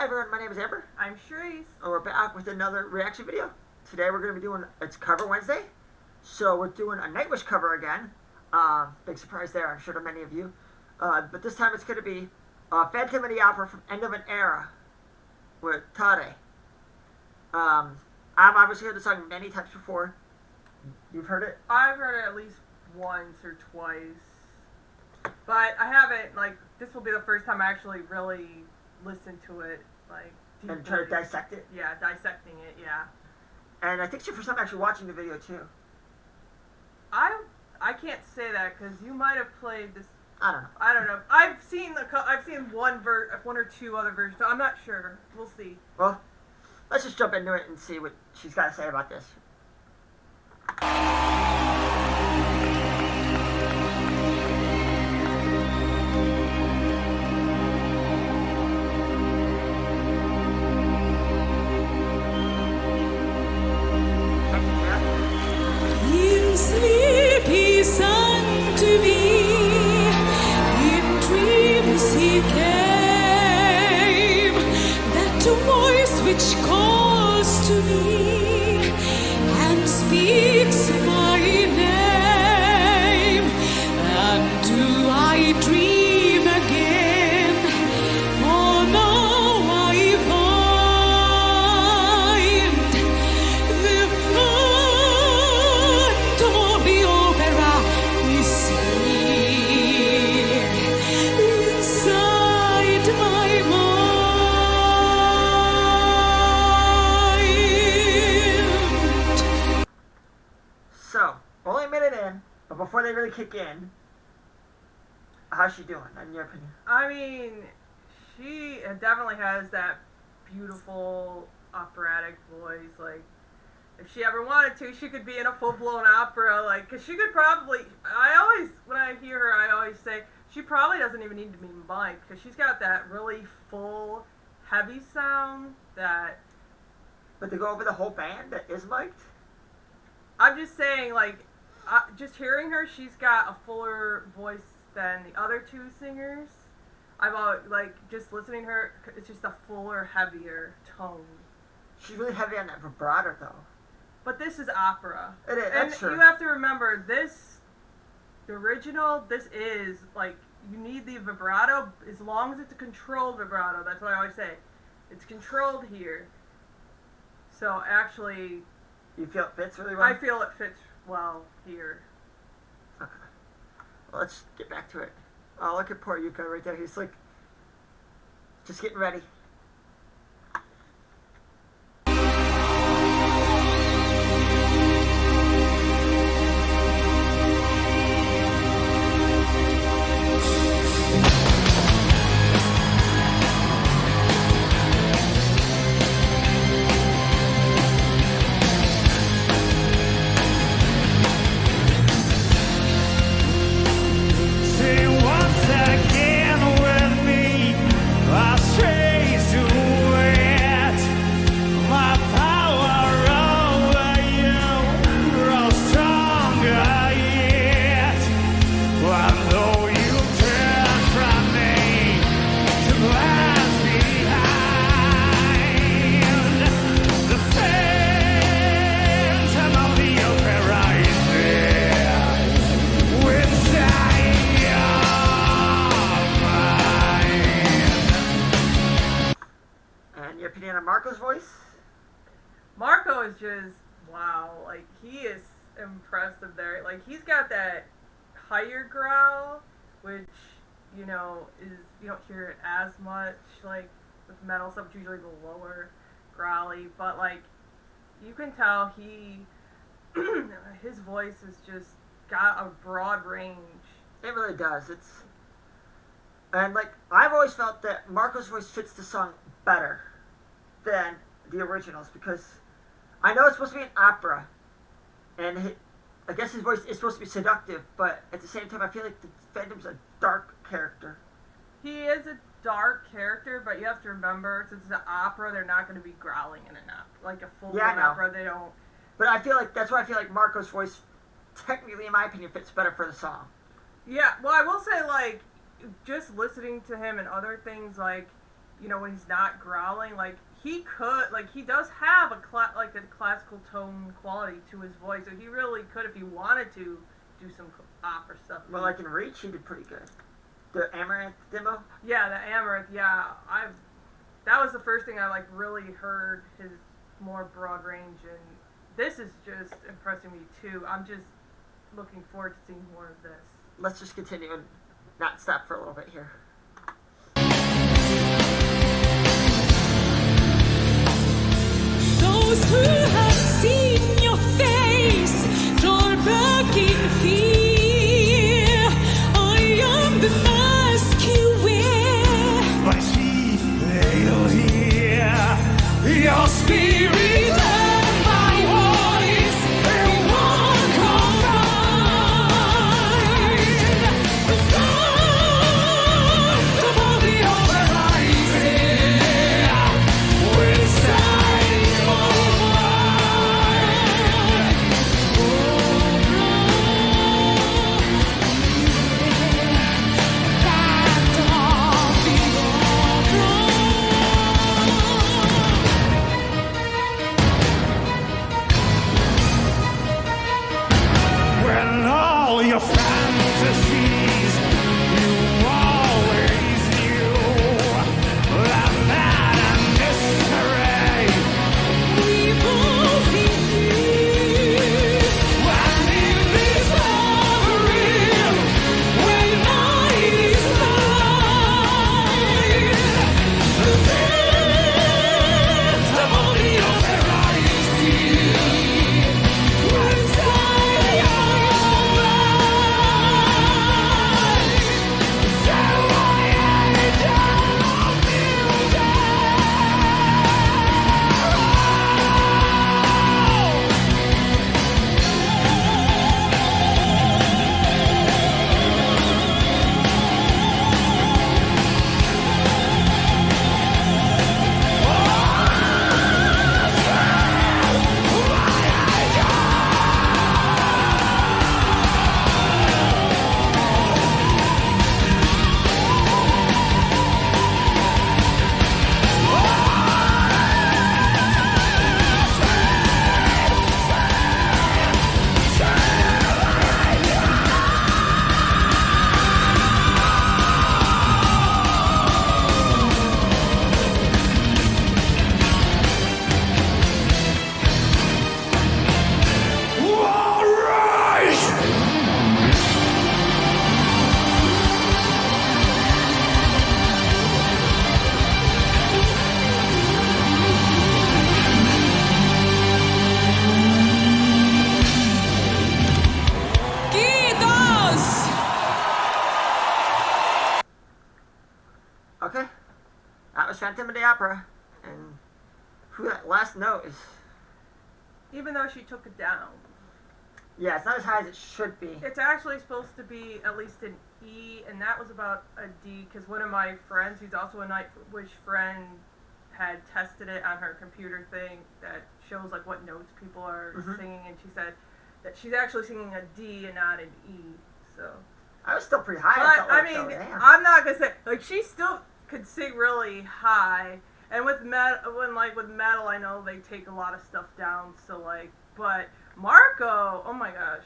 Hi everyone, my name is Amber. I'm Charisse. And we're back with another reaction video. Today we're going to be doing, it's Cover Wednesday. So we're doing a Nightwish cover again. Big surprise there, I'm sure to many of you. But this time it's going to be Phantom of the Opera from End of an Era with Tare. I've obviously heard the song many times before. You've heard it? I've heard it at least once or twice. But I haven't, this will be the first time I actually really listened to it, deeply. And try to dissect it? Yeah, dissecting it, yeah. And I think it's your first time actually watching the video too. I can't say that because you might have played this. I don't know. I've seen one or two other versions, so I'm not sure. We'll see. Well, let's just jump into it and see what she's got to say about this. Which calls to me and speaks my name, and do I dream again? For now I find the phantom of the opera is here inside my mind. But before they really kick in, how's she doing, in your opinion? I mean, she definitely has that beautiful operatic voice. If she ever wanted to, she could be in a full-blown opera, because she could probably, when I hear her, I always say, she probably doesn't even need to be mic'd, because she's got that really full, heavy sound that... But to go over the whole band that is mic'd? I'm just saying, just hearing her, she's got a fuller voice than the other two singers. I've always, just listening to her, it's just a fuller, heavier tone. She's really heavy on that vibrato, though. But this is opera. It is, that's true. You have to remember, the original, this is, you need the vibrato, as long as it's a controlled vibrato, that's what I always say. It's controlled here. So, actually... You feel it fits really well? I feel it fits well here. Okay. Well, let's get back to it. Oh, look at poor Yuka right there. He's just getting ready. Your opinion on Marco's voice? Marco is just, wow, he is impressive there. He's got that higher growl, which, you don't hear it as much, with metal stuff, it's usually the lower growly, but, you can tell his voice has just got a broad range. It really does. And, I've always felt that Marco's voice fits the song better than the originals, because I know it's supposed to be an opera, and I guess his voice is supposed to be seductive, but at the same time I feel like the Phantom's a dark character. He is a dark character, but you have to remember, since it's an opera, they're not going to be growling in an opera. Like a full-blown opera, they don't... But I feel like, that's why I feel like Marco's voice, technically, in my opinion, fits better for the song. Yeah, well, I will say, just listening to him and other things, you know, when he's not growling, like he could, like he does have a like a classical tone quality to his voice, so he really could, if he wanted to, do some opera stuff. Well, like in Reach, he did pretty good. The Amaranth demo. Yeah, the Amaranth. Yeah, that was the first thing I like really heard his more broad range, and this is just impressing me too. I'm just looking forward to seeing more of this. Let's just continue and not stop for a little bit here. Those who have seen your face draw back in fear. I am the mask you wear. But see, they'll hear your spirit and my voice in one combine. The sound of all the horizon will shine your when all your fantasies you always knew the mad and mystery We both believe. when in this hovering when night is light the scent of all the horizon when silent Kiitos! Okay, that was Phantom of the Opera, and who that last note is. Even though she took it down, Yeah, it's not as high as it should be. it's actually supposed to be at least an E, and that was about a D, because one of my friends, who's also a Nightwish friend, had tested it on her computer thing that shows like what notes people are Mhm. singing, and she said that she's actually singing a D and not an E. So, I was still pretty high. but felt I like, mean, though, damn. I'm not gonna say like she still could sing really high, and with metal, with metal, I know they take a lot of stuff down. So like, but Marco, oh my gosh.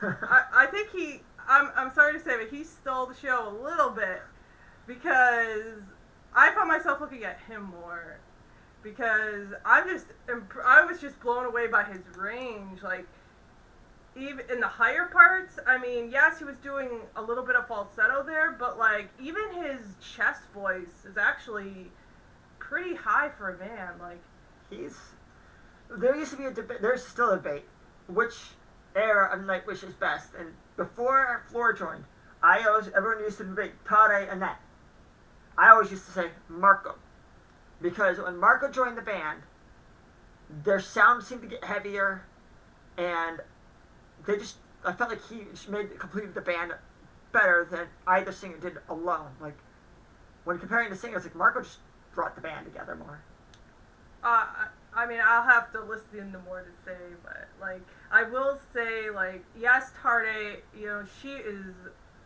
I think I'm sorry to say, but he stole the show a little bit, because I found myself looking at him more, because I was just blown away by his range, like even in the higher parts. I mean, yes, he was doing a little bit of falsetto there, but like even his chest voice is actually pretty high for a man. Like, There used to be a debate. There's still a debate. Which era of Nightwish is best? And before Flora joined, everyone used to debate Tare and Annette. I always used to say Marco, because when Marco joined the band, their sound seemed to get heavier, and I felt like he just completed the band better than either singer did alone. Like, when comparing the singers, like Marco just brought the band together more. I mean, I'll have to listen to more to say, but like I will say, like, yes, Tarde, you know, she is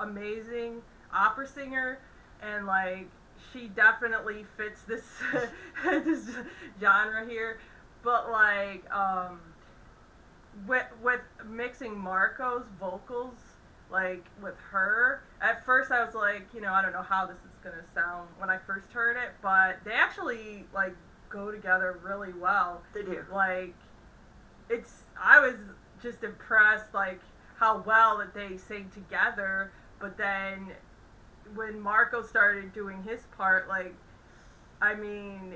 amazing opera singer, and like she definitely fits this this genre here. But like with mixing Marco's vocals like with her, at first I was like, I don't know how this is gonna sound when I first heard it, but they actually like go together really well. They do. Like I was just impressed like how well that they sing together, but then when Marco started doing his part, like, I mean,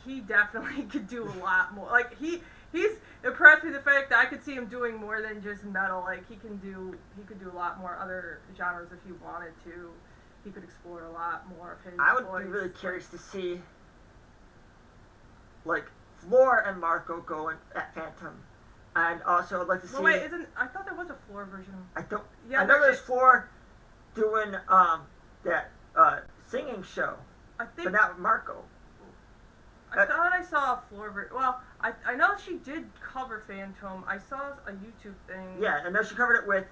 he definitely could do a lot more. Like, he's impressed with the fact that I could see him doing more than just metal. Like, he could do a lot more other genres if he wanted to. He could explore a lot more of his I would voice. be really curious to see, like, Floor and Marco going at Phantom. And also, I'd like to see... Well, wait, I thought there was a Floor version. I don't... Yeah, I know there's Floor doing that singing show, I think... but not with Marco. I thought I saw a Floor version. Well, I know she did cover Phantom. I saw a YouTube thing. Yeah, I know she covered it with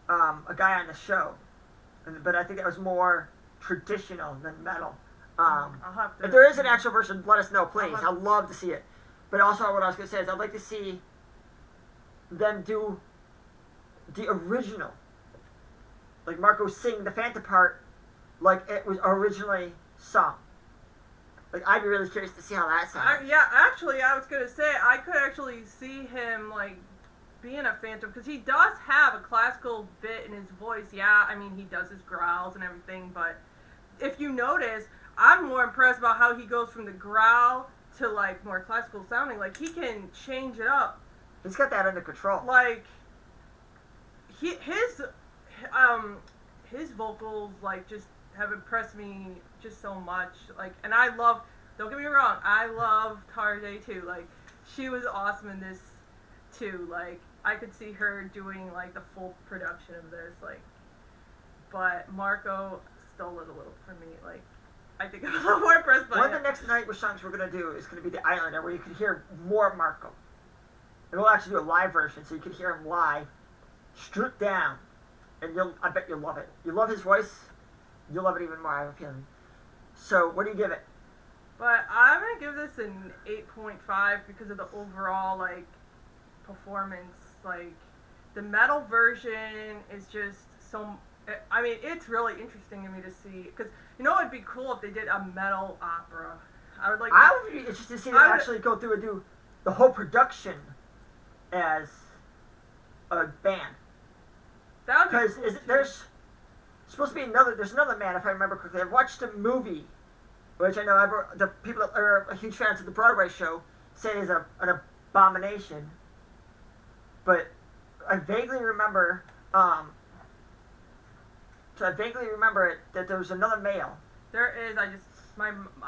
a guy on the show. But I think that was more traditional than metal. I'll have to... If there is an actual version, let us know, please. I'll I'd love to see it. But also, what I was going to say is I'd like to see them do the original. Like Marco sing the Phantom part like it was originally sung. Like, I'd be really curious to see how that sounds. Yeah, actually, I was going to say, I could actually see him, like, being a Phantom, because he does have a classical bit in his voice. Yeah, I mean, he does his growls and everything, but if you notice, I'm more impressed about how he goes from the growl to, like, more classical sounding. Like, he can change it up. He's got that under control. Like, his vocals, like, just have impressed me just so much. Like, and I love, don't get me wrong, I love Tarjay too. Like, she was awesome in this too. Like, I could see her doing like the full production of this. Like, but Marco stole it a little from me. Like, I think I'm a little more impressed by One it. of the next Nightwish songs we're going to do is going to be The Islander, where you can hear more of Marco. And we'll actually do a live version, so you can hear him live, stripped down, and I bet you'll love it. You love his voice, you'll love it even more, I have a feeling. So, what do you give it? But I'm going to give this an 8.5 because of the overall, like, performance. Like, the metal version is just so... I mean, it's really interesting to me to see. Because, it'd be cool if they did a metal opera. I would like... I would be interested to see them actually go through and do the whole production as a band. That would be Because cool, too. there's supposed to be there's another man, if I remember correctly. I've watched a movie, which I know the people that are huge fans of the Broadway show say is an abomination. But I vaguely remember, that there was another male. There is, I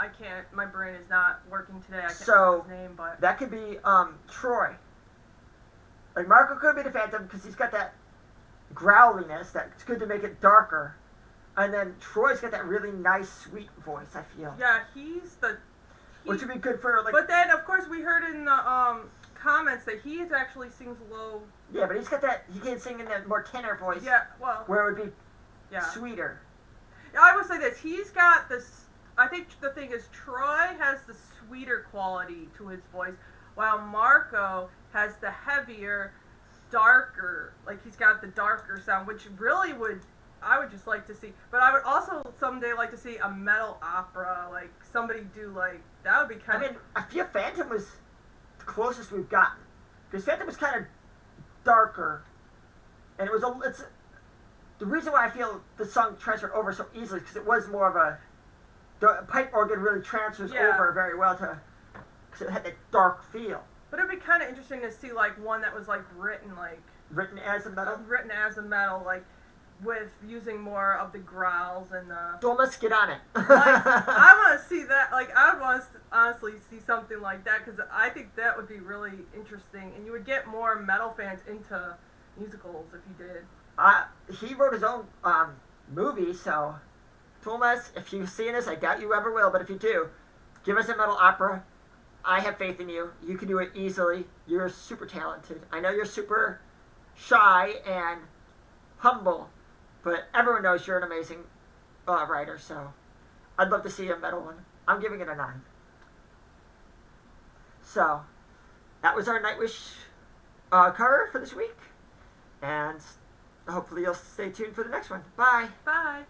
can't, my brain is not working today. I can't So, remember his name, but... That could be Troy. Like, Marco could be the Phantom because he's got that growliness that's good to make it darker. And then Troy's got that really nice, sweet voice, I feel. Yeah, Which would be good for, like... But then, of course, we heard in the comments that he actually sings low. Yeah, but he's got that... He can sing in that more tenor voice. Yeah, well... Where it would be yeah. sweeter. I will say this. He's got this... I think the thing is, Troy has the sweeter quality to his voice, while Marco has the heavier, darker... Like, he's got the darker sound, which really I would just like to see. But I would also someday like to see a metal opera, like somebody do like that would be kind of. I mean, I feel Phantom was the closest we've gotten because Phantom was kind of darker, and it's the reason why I feel the song transferred over so easily because it was more of the pipe organ really transfers over very well because it had that dark feel. But it'd be kind of interesting to see like one that was like written as a metal. Written as a metal, like. With using more of the growls and Don't let's get on it. like, I want to see that. Like, I would want to honestly see something like that because I think that would be really interesting, and you would get more metal fans into musicals if you did. He wrote his own movie, so Thomas, if you've seen this, I doubt you ever will, but if you do, give us a metal opera. I have faith in you. You can do it easily. You're super talented. I know you're super shy and humble. But everyone knows you're an amazing writer, so I'd love to see a metal one. I'm giving it a 9. So, that was our Nightwish cover for this week. And hopefully you'll stay tuned for the next one. Bye. Bye.